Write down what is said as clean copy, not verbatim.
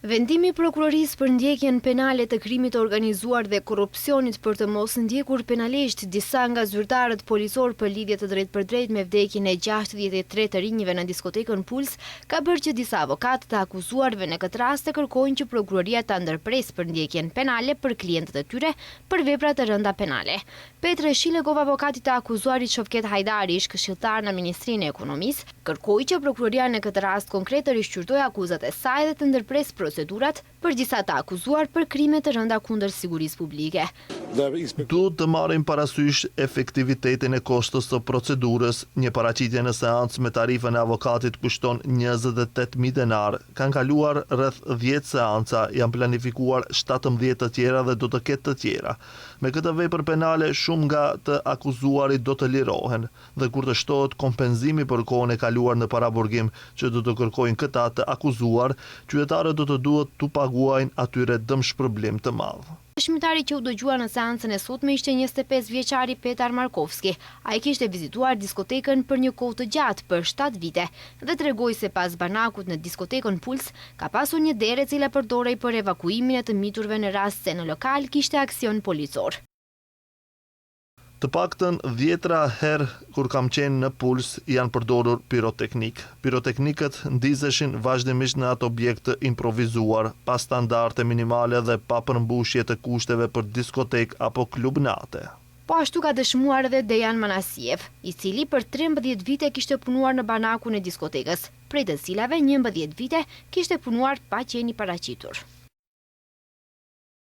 Vendimi i prokurorisë për ndjekjen penale të krimit të organizuar dhe korrupsionit për të mos ndjekur penalisht disa nga zyrtarët policor për lidhje të drejtpërdrejtë me vdekjen e 63 të rinjve në diskotekën Puls ka bërë që disa avokatë të akuzuarve në këtë rast të kërkojnë që prokuroria ta ndërpresë për ndjekjen penale për klientët e tyre për vepra të rënda penale. Petre Shilegov, avokati të akuzuarit Shovket Hajdari, ish këshilltar në Ministrinë e Ekonomisë, kërkoi që prokuroria në këtë rast konkret të rishqyrtojë akuzat e saj dhe të ndërpresë procedurat për disa të akuzuar për krime të rënda kundër sigurisë publike. Duhet të marrim parasysh efektivitetin e kostos të procedurës. Një paraqitje në seancë me tarifën e avokatit kushton 28.000 denar. Kanë kaluar rreth 10 seanca, janë planifikuar 17 të tjera dhe do të ketë të tjera. Me këtë vepër penale, shumë nga të akuzuarit do të lirohen, dhe kur të shtohet kompenzimi për kohën e kaluar në paraburgim që do të kërkojnë këta të akuzuar, qytetarët do të duhet të paguajnë atyre dëmshpërblim të madh. Dëshmitari që u dëgjua në seancën e sotme ishte 25 vjeçari Petar Markovski. Ai kishte vizituar diskotekën për një kohë të gjatë, për 7 vite, dhe tregoi se pas banakut në diskotekën Puls ka pasur një derë e cila përdorej për evakuimin e të miturve në rast se në lokal kishte aksion policor. Të paktën 10 herë kur kam qenë në Puls janë përdorur piroteknik. Piroteknikët ndizeshin vazhdimisht në atë objekt të improvizuar, pa standarde minimale dhe pa përmbushje të kushteve për diskotek apo klub nate. Po ashtu ka dëshmuar edhe Dejan Manasiev, i cili për 13 vite kishte punuar në banakun e diskotekës, prej të cilave 11 vite kishte punuar pa qenë i paraqitur.